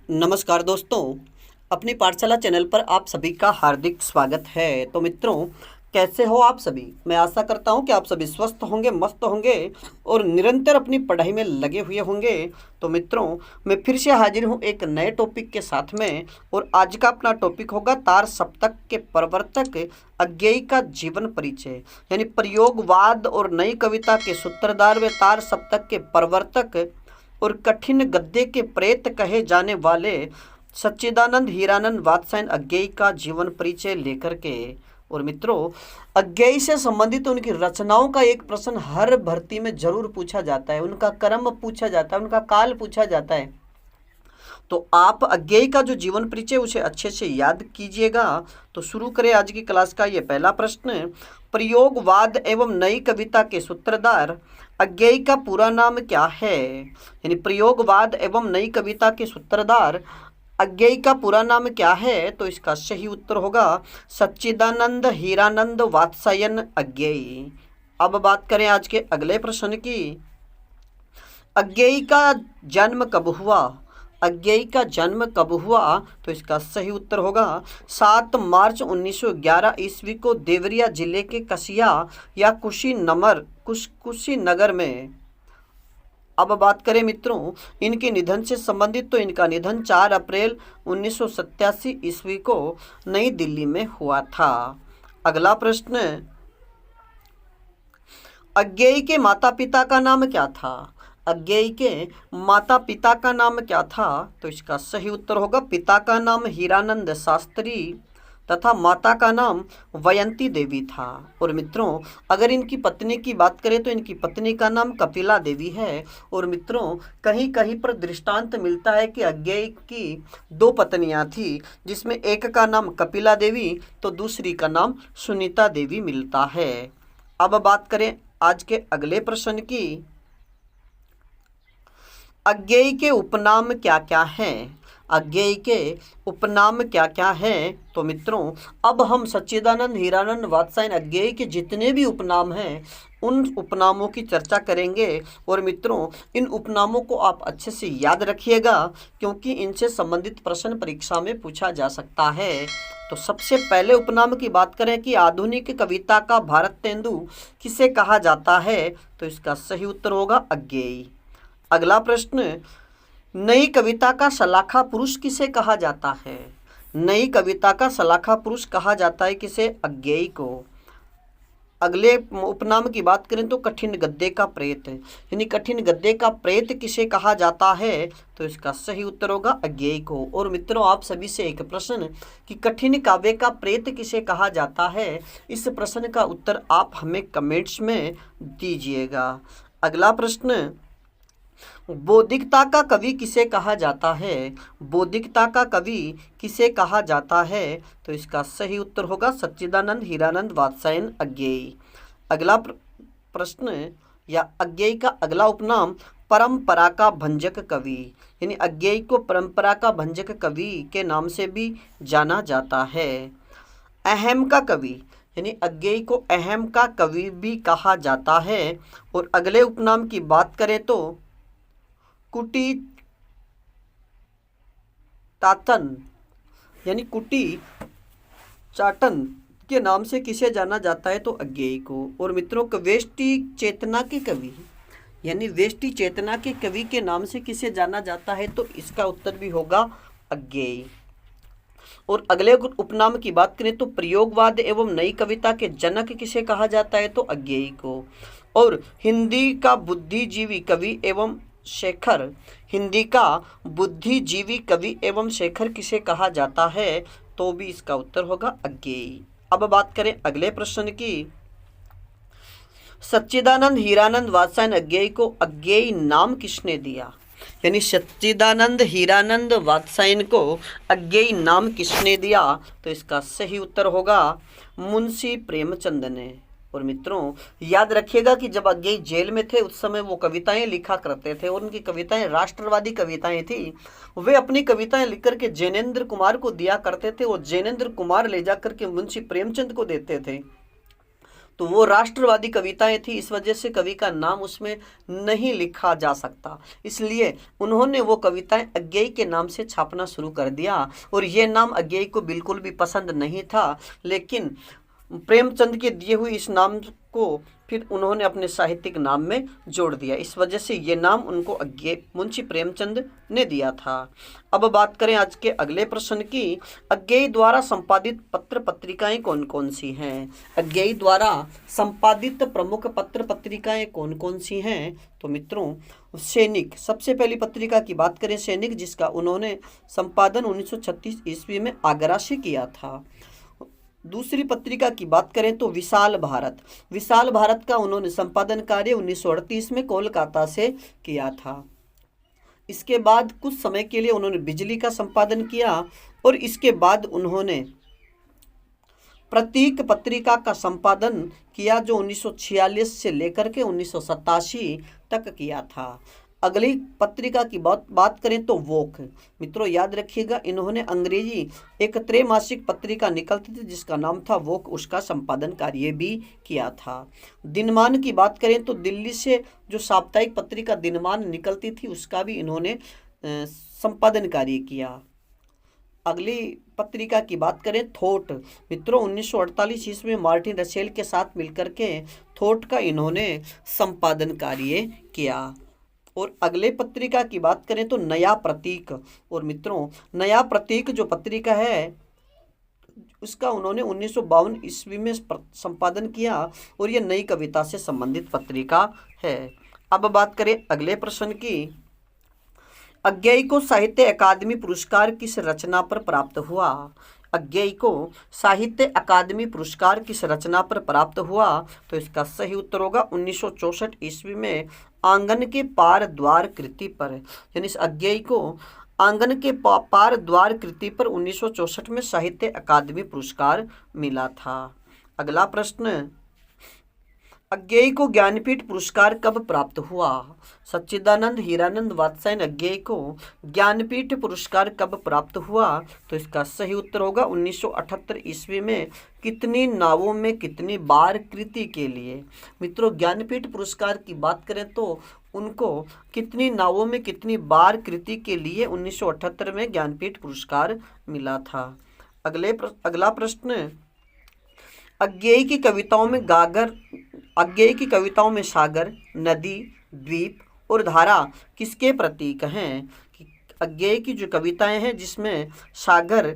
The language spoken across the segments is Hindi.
नमस्कार दोस्तों, अपनी पाठशाला चैनल पर आप सभी का हार्दिक स्वागत है। तो मित्रों, कैसे हो आप सभी? मैं आशा करता हूं कि आप सभी स्वस्थ होंगे, मस्त होंगे और निरंतर अपनी पढ़ाई में लगे हुए होंगे। तो मित्रों, मैं फिर से हाजिर हूं एक नए टॉपिक के साथ में, और आज का अपना टॉपिक होगा तार सप्तक के प्रवर्तक अज्ञेय का जीवन परिचय, यानी प्रयोगवाद और नई कविता के सूत्रधार व तार सप्तक के प्रवर्तक और कठिन गद्य के प्रेत कहे जाने वाले सच्चिदानंद हीरानंद वात्स्यायन अज्ञेय का जीवन परिचय लेकर के। और मित्रों, अज्ञेय से संबंधित उनकी रचनाओं का एक प्रश्न हर भर्ती में जरूर पूछा जाता है, उनका क्रम पूछा जाता है, उनका काल पूछा जाता है। तो आप अज्ञेय का जो जीवन परिचय उसे अच्छे से याद कीजिएगा। तो शुरू करें आज की क्लास का ये पहला प्रश्न। प्रयोगवाद एवं नई कविता के सूत्रधार अज्ञेय का पूरा नाम क्या है? यानी प्रयोगवाद एवं नई कविता के सूत्रधार अज्ञेय का पूरा नाम क्या है? तो इसका सही उत्तर होगा सच्चिदानंद हीरानंद वात्स्यायन अज्ञेय। अब बात करें आज के अगले प्रश्न की। अज्ञेय का जन्म कब हुआ? अज्ञेय का जन्म कब हुआ? तो इसका सही उत्तर होगा 7 मार्च 1911 ईस्वी को देवरिया जिले के कसिया या कुशीनगर में। अब बात करें मित्रों इनके निधन से संबंधित, तो इनका निधन 4 अप्रैल 1987 ईस्वी को नई दिल्ली में हुआ था। अगला प्रश्न, अज्ञेय के माता पिता का नाम क्या था? अज्ञेय के माता पिता का नाम क्या था? तो इसका सही उत्तर होगा पिता का नाम हीरानंद शास्त्री तथा माता का नाम वयंती देवी था। और मित्रों, अगर इनकी पत्नी की बात करें तो इनकी पत्नी का नाम कपिला देवी है। और मित्रों, कहीं कहीं पर दृष्टांत मिलता है कि अज्ञेय की 2 पत्नियां थी, जिसमें एक का नाम कपिला देवी तो दूसरी का नाम सुनीता देवी मिलता है। अब बात करें आज के अगले प्रश्न की। अज्ञेय के उपनाम क्या क्या हैं? अज्ञेय के उपनाम क्या क्या हैं? तो मित्रों, अब हम सच्चिदानंद हीरानंद वात्स्यायन अज्ञेय के जितने भी उपनाम हैं उन उपनामों की चर्चा करेंगे। और मित्रों, इन उपनामों को आप अच्छे से याद रखिएगा, क्योंकि इनसे संबंधित प्रश्न परीक्षा में पूछा जा सकता है। तो सबसे पहले उपनाम की बात करें कि आधुनिक कविता का भारतेंदु किसे कहा जाता है? तो इसका सही उत्तर होगा अज्ञेय। अगला प्रश्न, नई कविता का सलाखा पुरुष किसे कहा जाता है? नई कविता का सलाखा पुरुष कहा जाता है किसे? अज्ञेय को। अगले उपनाम की बात करें तो कठिन गद्य का प्रेत, यानी कठिन गद्य का प्रेत किसे कहा जाता है? तो इसका सही उत्तर होगा अज्ञेय को। और मित्रों, आप सभी से एक प्रश्न कि कठिन काव्य का प्रेत किसे कहा जाता है, इस प्रश्न का उत्तर आप हमें कमेंट्स में दीजिएगा। अगला प्रश्न, बौद्धिकता का कवि किसे कहा जाता है? बौद्धिकता का कवि किसे कहा जाता है? तो इसका सही उत्तर होगा सच्चिदानंद हीरानंद वात्स्यायन अज्ञेय। अगला प्रश्न या अज्ञेय का अगला उपनाम परंपरा का भंजक कवि, यानी अज्ञेय को परंपरा का भंजक कवि के नाम से भी जाना जाता है। अहम का कवि, यानी अज्ञेय को अहम का कवि भी कहा जाता है। और अगले उपनाम की बात करें तो कुटी तातन, यानी कुटी चाटन के नाम से किसे जाना जाता है? तो अज्ञेय को। और मित्रों, वेष्टि चेतना के कवि, यानी वेष्टि चेतना के कवि के नाम से किसे जाना जाता है? तो इसका उत्तर भी होगा अज्ञेय। और अगले उपनाम की बात करें तो प्रयोगवाद एवं नई कविता के जनक किसे कहा जाता है? तो अज्ञेय को। और हिंदी का बुद्धिजीवी कवि एवं शेखर, हिंदी का बुद्धिजीवी कवि एवं शेखर किसे कहा जाता है? तो भी इसका उत्तर होगा अज्ञेय। अब बात करें अगले प्रश्न की। सच्चिदानंद हीरानंद वात्स्यायन अज्ञेय को अज्ञेय नाम किसने दिया? यानी सच्चिदानंद हीरानंद वात्स्यायन को अज्ञेय नाम किसने दिया? तो इसका सही उत्तर होगा मुंशी प्रेमचंद ने। और मित्रों, याद रखिएगा कि जब अज्ञेय जेल में थे उस समय वो कविताएं लिखा करते थे, और उनकी कविताएं राष्ट्रवादी कविताएं थी। वे अपनी कविताएं लिख करके जैनेन्द्र कुमार को दिया करते थे, और जैनेन्द्र कुमार ले जा करके मुंशी प्रेमचंद को देते थे। तो वो राष्ट्रवादी कविताएं थी, इस वजह से कवि का नाम उसमें नहीं लिखा जा सकता, इसलिए उन्होंने वो कविताएं अज्ञेय के नाम से छापना शुरू कर दिया। और ये नाम अज्ञेय को बिल्कुल भी पसंद नहीं था, लेकिन प्रेमचंद के दिए हुए इस नाम को फिर उन्होंने अपने साहित्यिक नाम में जोड़ दिया, इस वजह से ये नाम उनको अज्ञेय मुंशी प्रेमचंद ने दिया था। अब बात करें आज के अगले प्रश्न की, अज्ञेय द्वारा संपादित पत्र पत्रिकाएं कौन कौन सी हैं? अज्ञेय द्वारा संपादित प्रमुख पत्र पत्रिकाएं कौन कौन सी हैं? तो मित्रों, सैनिक, सबसे पहली पत्रिका की बात करें सैनिक, जिसका उन्होंने संपादन 1936 ईस्वी में आगरा से किया था। दूसरी पत्रिका की बात करें तो विशाल भारत, विशाल भारत का उन्होंने संपादन कार्य 1938 में कोलकाता से किया था। इसके बाद कुछ समय के लिए उन्होंने बिजली का संपादन किया और इसके बाद उन्होंने प्रतीक पत्रिका का संपादन किया, जो 1946 से लेकर के 1987 तक किया था। अगली पत्रिका की बात करें तो वोक, मित्रों याद रखिएगा, इन्होंने अंग्रेजी एक त्रैमासिक पत्रिका निकलती थी जिसका नाम था वोक, उसका संपादन कार्य भी किया था। दिनमान की बात करें तो दिल्ली से जो साप्ताहिक पत्रिका दिनमान निकलती थी उसका भी इन्होंने संपादन कार्य किया। अगली पत्रिका की बात करें थॉट, मित्रों 1948 ईस्वी में मार्टिन रसेल के साथ मिलकर के थॉट का इन्होंने संपादन कार्य किया। और अगले पत्रिका की बात करें तो नया प्रतीक, और मित्रों नया प्रतीक जो पत्रिका है उसका उन्होंने 1952 ईस्वी में संपादन किया और यह नई कविता से संबंधित पत्रिका है। अब बात करें अगले प्रश्न की, अज्ञेय को साहित्य अकादमी पुरस्कार किस रचना पर प्राप्त हुआ? अज्ञेय को साहित्य अकादमी पुरस्कार किस रचना पर प्राप्त हुआ? तो इसका सही उत्तर होगा 1964 ईस्वी में आंगन के पार द्वार कृति पर, यानी इस अज्ञेय को आंगन के पार द्वार कृति पर 1964 में साहित्य अकादमी पुरस्कार मिला था। अगला प्रश्न, अज्ञेय को ज्ञानपीठ पुरस्कार कब प्राप्त हुआ? सच्चिदानंद हीरानंद वात्स्यायन अज्ञेय को ज्ञानपीठ पुरस्कार कब प्राप्त हुआ? तो इसका सही उत्तर होगा 1978 ईस्वी में कितनी नावों में कितनी बार कृति के लिए। मित्रों ज्ञानपीठ पुरस्कार की बात करें तो उनको कितनी नावों में कितनी बार कृति के लिए 1978 में ज्ञानपीठ पुरस्कार मिला था। अगला प्रश्न, अज्ञेय की कविताओं में अज्ञेय की कविताओं में सागर, नदी, द्वीप और धारा किसके प्रतीक हैं? अज्ञेय की जो कविताएं हैं जिसमें सागर,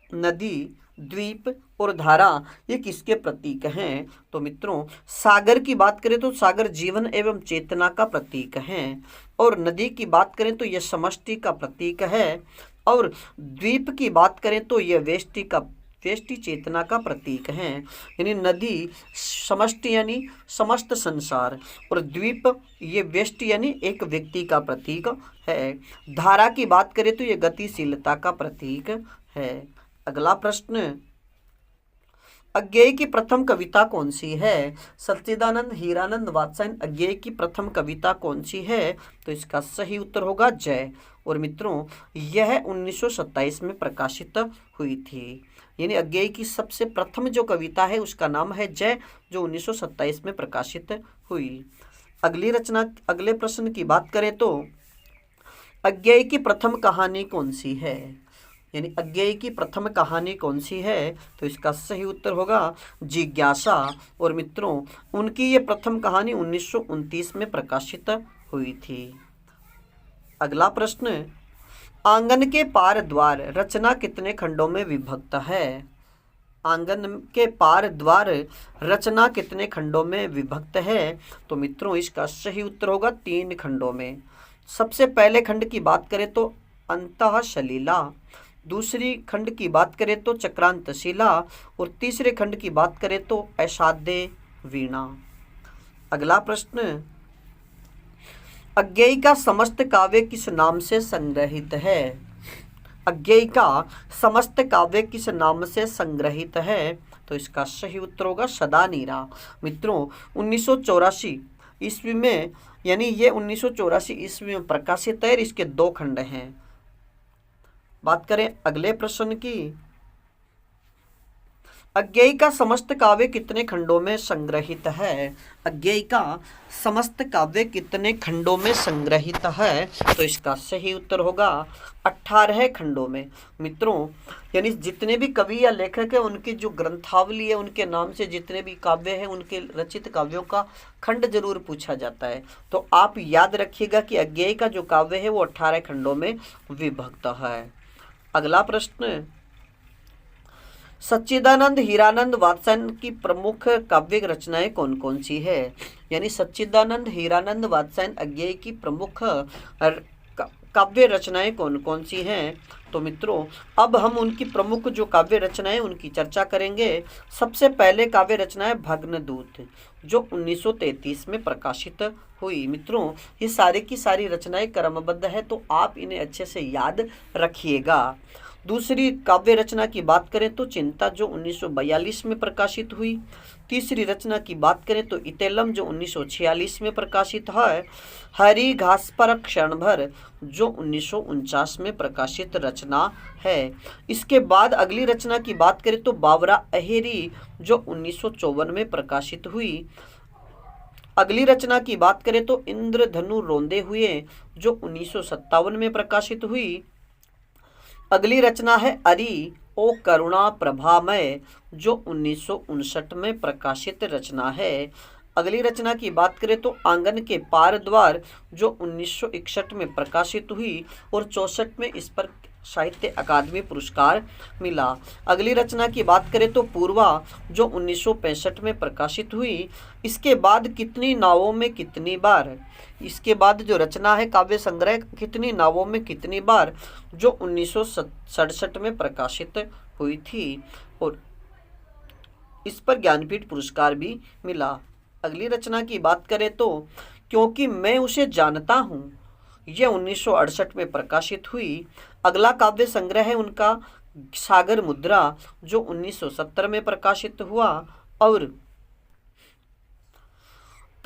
नदी, द्वीप और धारा ये किसके प्रतीक हैं? तो मित्रों सागर की बात करें तो सागर जीवन एवं चेतना का प्रतीक है, और नदी की बात करें तो यह समष्टि का प्रतीक है, और द्वीप की बात करें तो यह व्यष्टि चेतना का प्रतीक है। यानी नदी समष्टि यानी समस्त संसार, और द्वीप ये व्यष्टि यानी एक व्यक्ति का प्रतीक है। धारा की बात करें तो ये गतिशीलता का प्रतीक है। अगला प्रश्न, अज्ञेय की प्रथम कविता कौन सी है? सच्चिदानंद हीरानंद वात्स्यायन अज्ञेय की प्रथम कविता कौन सी है? तो इसका सही उत्तर होगा जय, और मित्रों यह 1927 में प्रकाशित हुई थी। यानी अज्ञेय की सबसे प्रथम जो कविता है उसका नाम है जय, जो 1927 में प्रकाशित हुई। अगले प्रश्न की बात करें तो अज्ञेय की प्रथम कहानी कौन सी है? यानी अज्ञेय की प्रथम कहानी कौन सी है? तो इसका सही उत्तर होगा जिज्ञासा, और मित्रों उनकी ये प्रथम कहानी 1929 में प्रकाशित हुई थी। अगला प्रश्न, आंगन के पार द्वार रचना कितने खंडों में विभक्त है? आंगन के पार द्वार रचना कितने खंडों में विभक्त है? तो मित्रों इसका सही उत्तर होगा 3 खंडों में। सबसे पहले खंड की बात करें तो अंतःसलीला, दूसरी खंड की बात करें तो चक्रांतशिला, और तीसरे खंड की बात करें तो असाध्य वीणा। अगला प्रश्न, अज्ञेय का समस्त काव्य किस नाम से संग्रहित है? अज्ञेय का समस्त काव्य किस नाम से संग्रहित है? तो इसका सही उत्तर होगा सदा नीरा। मित्रों 1984 ईस्वी में, यानी ये 1984 ईस्वी में प्रकाशित है, इसके 2 खंड हैं। बात करें अगले प्रश्न की, अज्ञेय का समस्त काव्य कितने खंडों में संग्रहित है? अज्ञेय का समस्त काव्य कितने खंडों में संग्रहित है? तो इसका सही उत्तर होगा 18 खंडों में। मित्रों, यानी जितने भी कवि या लेखक हैं उनकी जो ग्रंथावली है, उनके नाम से जितने भी काव्य हैं उनके रचित काव्यों का खंड जरूर पूछा जाता है। तो आप याद रखिएगा कि अज्ञेय का जो काव्य है वो 18 खंडों में विभक्त है। अगला प्रश्न, सच्चिदानंद हीरानंद वात्स्यायन की प्रमुख काव्य रचनाएं कौन कौन सी है? यानी सच्चिदानंद हीरानंद वात्स्यायन अज्ञेय की प्रमुख काव्य रचनाएं कौन कौन सी हैं? तो मित्रों, अब हम उनकी प्रमुख जो काव्य रचनाएं उनकी चर्चा करेंगे। सबसे पहले काव्य रचना है भग्नदूत, जो 1933 में प्रकाशित हुई। मित्रों, ये सारी की सारी रचनाएं क्रमबद्ध है, तो आप इन्हें अच्छे से याद रखिएगा। दूसरी काव्य रचना की बात करें तो चिंता, जो 1942 में प्रकाशित हुई। तीसरी रचना की बात करें तो इतेलम, जो 1946 में प्रकाशित है। हरी घास पर क्षण भर, जो 1949 में प्रकाशित रचना है। इसके बाद अगली रचना की बात करें तो बावरा अहेरी, जो 1954 में प्रकाशित हुई। अगली रचना की बात करें तो इंद्रधनु रोंदे हुए, जो 1957 में प्रकाशित हुई। अगली रचना है अरी ओ करुणा प्रभामय, जो 1959 में प्रकाशित रचना है। अगली रचना की बात करें तो आंगन के पार द्वार, जो 1961 में प्रकाशित हुई और 64 में इस पर साहित्य अकादमी पुरस्कार मिला। अगली रचना की बात करें तो पूर्वा, जो 1965 में प्रकाशित हुई। इसके बाद कितनी नावों में कितनी बार, इसके बाद जो रचना है काव्य संग्रह कितनी नावों में कितनी बार, जो 1967 में प्रकाशित हुई थी और इस पर ज्ञानपीठ पुरस्कार भी मिला। अगली रचना की बात करें तो क्योंकि मैं उसे जानता हूँ, यह 1968 में प्रकाशित हुई। अगला काव्य संग्रह है उनका सागर मुद्रा, जो 1970 में प्रकाशित हुआ। और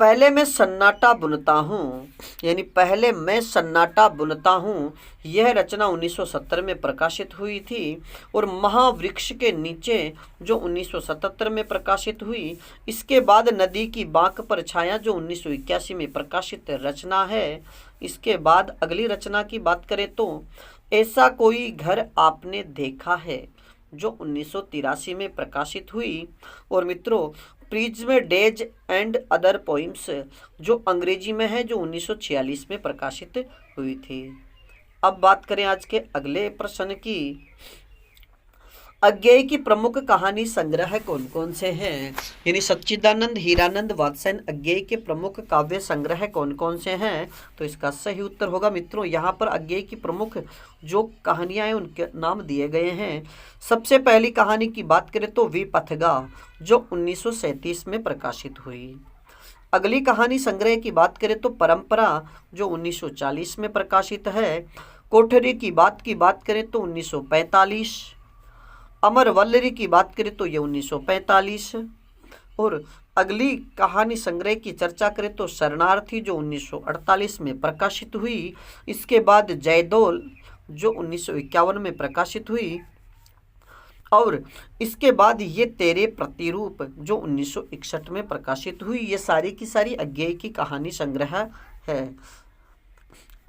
पहले मैं सन्नाटा बुनता हूँ, यानी पहले मैं सन्नाटा बुनता हूँ, यह रचना 1970 में प्रकाशित हुई थी। और महावृक्ष के नीचे, जो 1977 में प्रकाशित हुई। इसके बाद नदी की बांक पर छाया, जो 1981 में प्रकाशित रचना है। इसके बाद अगली रचना की बात करें तो ऐसा कोई घर आपने देखा है, जो 1983 में प्रकाशित हुई। और मित्रों, prism days and other poems, जो अंग्रेजी में है, जो 1946 में प्रकाशित हुई थी। अब बात करें आज के अगले प्रश्न की, अज्ञेय की प्रमुख कहानी संग्रह कौन कौन से हैं? यानी सच्चिदानंद हीरानंद वात्स्यायन अज्ञेय के प्रमुख काव्य संग्रह कौन कौन से हैं? तो इसका सही उत्तर होगा मित्रों, यहाँ पर अज्ञेय की प्रमुख जो कहानियाँ हैं उनके नाम दिए गए हैं। सबसे पहली कहानी की बात करें तो विपथगा, जो 1937 में प्रकाशित हुई। अगली कहानी संग्रह की बात करें तो परंपरा, जो 1940 में प्रकाशित है। कोठरी की बात करें तो 1945। अमर वल्लरी की बात करें तो ये 1945। और अगली कहानी संग्रह की चर्चा करें तो शरणार्थी, जो 1948 में प्रकाशित हुई। इसके बाद जयदोल, जो 1951 में प्रकाशित हुई। और इसके बाद ये तेरे प्रतिरूप, जो 1961 में प्रकाशित हुई। ये सारी की सारी अज्ञेय की कहानी संग्रह है।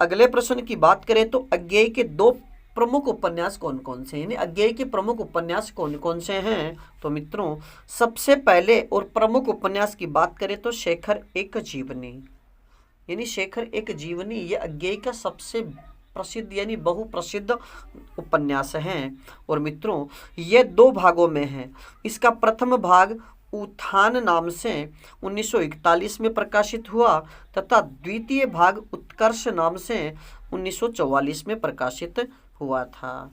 अगले प्रश्न की बात करें तो अज्ञेय के दो प्रमुख उपन्यास कौन कौन से हैं, यानी अज्ञेय के प्रमुख उपन्यास कौन कौन से हैं? तो मित्रों, सबसे पहले और प्रमुख उपन्यास की बात करें तो शेखर एक जीवनी, यानी शेखर एक जीवनी ये अज्ञेय का सबसे प्रसिद्ध यानी बहुप्रसिद्ध उपन्यास हैं। और मित्रों, ये 2 भागों में है। इसका प्रथम भाग उत्थान नाम से 1941 में प्रकाशित हुआ तथा द्वितीय भाग उत्कर्ष नाम से 1944 में प्रकाशित हुआ था।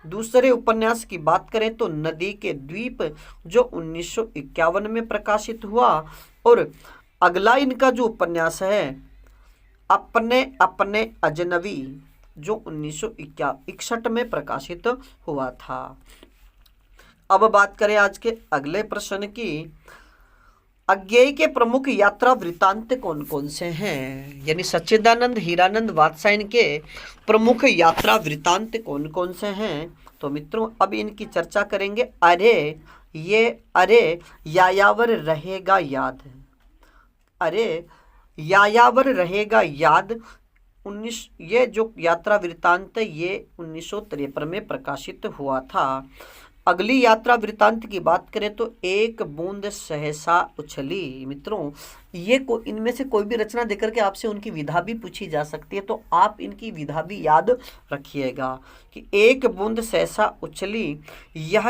दूसरे उपन्यास की बात करें तो नदी के द्वीप, जो 1951 में प्रकाशित हुआ। और अगला इनका जो उपन्यास है अपने अपने अजनबी, जो 1961 में प्रकाशित हुआ था। अब बात करें आज के अगले प्रश्न की, अज्ञेय के प्रमुख यात्रा वृत्तांत कौन कौन से हैं? यानी सच्चिदानंद हीरानंद वात्स्यायन के प्रमुख यात्रा वृत्तांत कौन कौन से हैं? तो मित्रों अब इनकी चर्चा करेंगे। अरे, ये अरे यायावर रहेगा याद। अरे यायावर रहेगा याद 19, ये जो यात्रा वृत्तांत है ये 1953 में प्रकाशित हुआ था। अगली यात्रा वृत्तांत की बात करें तो एक बूंद सहसा उछली। मित्रों ये इनमें से कोई भी रचना देकर के आपसे उनकी विधा भी पूछी जा सकती है, तो आप इनकी विधा भी याद रखिएगा कि एक बूंद सहसा उछली। यह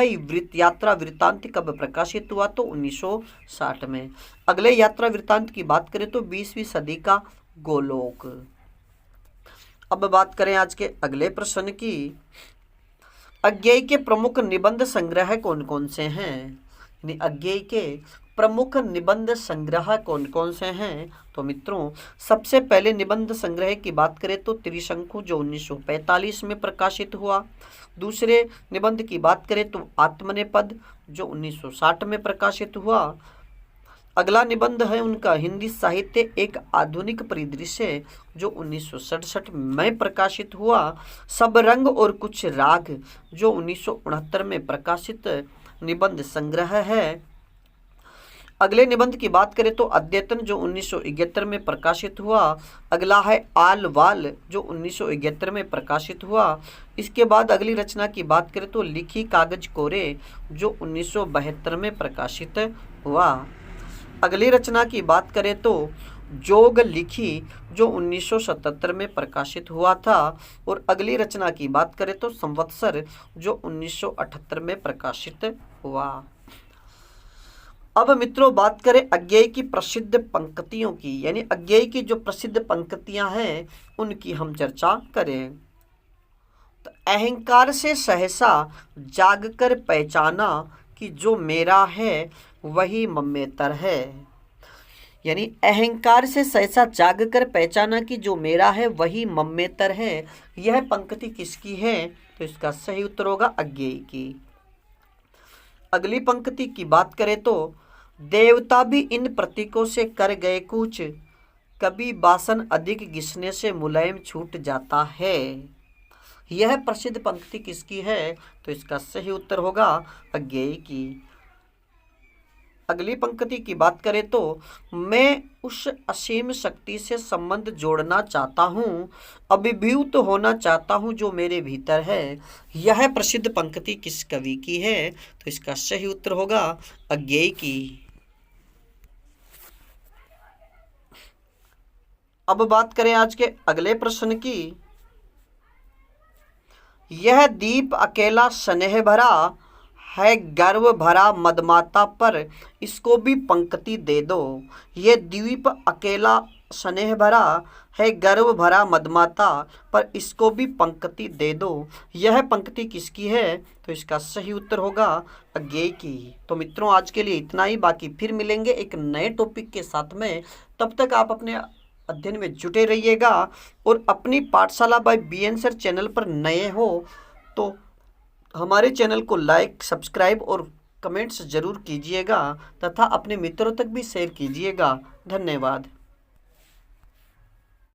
यात्रा वृत्तांत कब प्रकाशित हुआ? तो 1960 में। अगले यात्रा वृत्तांत की बात करें तो 20वीं सदी का गोलोक। अब बात करें आज के अगले प्रश्न की। अज्ञेय के प्रमुख निबंध संग्रह कौन कौन से हैं? अज्ञेय के प्रमुख निबंध संग्रह कौन कौन से हैं? तो मित्रों सबसे पहले निबंध संग्रह की बात करें तो त्रिशंकु जो 1945 में प्रकाशित हुआ। दूसरे निबंध की बात करें तो आत्मनेपद जो 1960 में प्रकाशित हुआ। अगला निबंध है उनका हिंदी साहित्य एक आधुनिक परिदृश्य जो 1967 में प्रकाशित हुआ। सब रंग और कुछ राग जो 1969 में प्रकाशित निबंध संग्रह है। अगले निबंध की बात करें तो अद्यतन जो 1971 में प्रकाशित हुआ। अगला है आल वाल जो 1971 में प्रकाशित हुआ। इसके बाद अगली रचना की बात करें तो लिखी कागज कोरे जो 1972 में प्रकाशित हुआ। अगली रचना की बात करें तो जोग लिखी जो 1977 में प्रकाशित हुआ था। और अगली रचना की बात करें तो संवत्सर जो 1978 में प्रकाशित हुआ। अब मित्रों बात करें अज्ञेय की प्रसिद्ध पंक्तियों की, यानी अज्ञेय की जो प्रसिद्ध पंक्तियां हैं उनकी हम चर्चा करें। तो अहंकार से सहसा जागकर पहचाना कि जो मेरा है वही मम्मेतर है। यानी अहंकार से सहसा जागकर पहचाना कि जो मेरा है वही मम्मेतर है। यह पंक्ति किसकी है? तो इसका सही उत्तर होगा अज्ञेय की। अगली पंक्ति की बात करें तो देवता भी इन प्रतीकों से कर गए कूच, कभी बासन अधिक घिसने से मुलायम छूट जाता है। यह प्रसिद्ध पंक्ति किसकी है? तो इसका सही उत्तर होगा अज्ञेय की। अगली पंक्ति की बात करें तो मैं उस असीम शक्ति से संबंध जोड़ना चाहता हूँ, अभिभूत होना चाहता हूँ जो मेरे भीतर है। यह प्रसिद्ध पंक्ति किस कवि की है? तो इसका सही उत्तर होगा अज्ञेय की। अब बात करें आज के अगले प्रश्न की। यह दीप अकेला स्नेह भरा है गर्व भरा मदमाता पर, इसको भी पंक्ति दे दो। ये द्वीप अकेला स्नेह भरा है गर्व भरा मदमाता पर, इसको भी पंक्ति दे दो। यह पंक्ति किसकी है? तो इसका सही उत्तर होगा अज्ञेय की। तो मित्रों आज के लिए इतना ही, बाकी फिर मिलेंगे एक नए टॉपिक के साथ में। तब तक आप अपने अध्ययन में जुटे रहिएगा और अपनी पाठशाला बाय BN सर चैनल पर नए हो तो हमारे चैनल को लाइक, सब्सक्राइब और कमेंट्स जरूर कीजिएगा तथा अपने मित्रों तक भी शेयर कीजिएगा। धन्यवाद।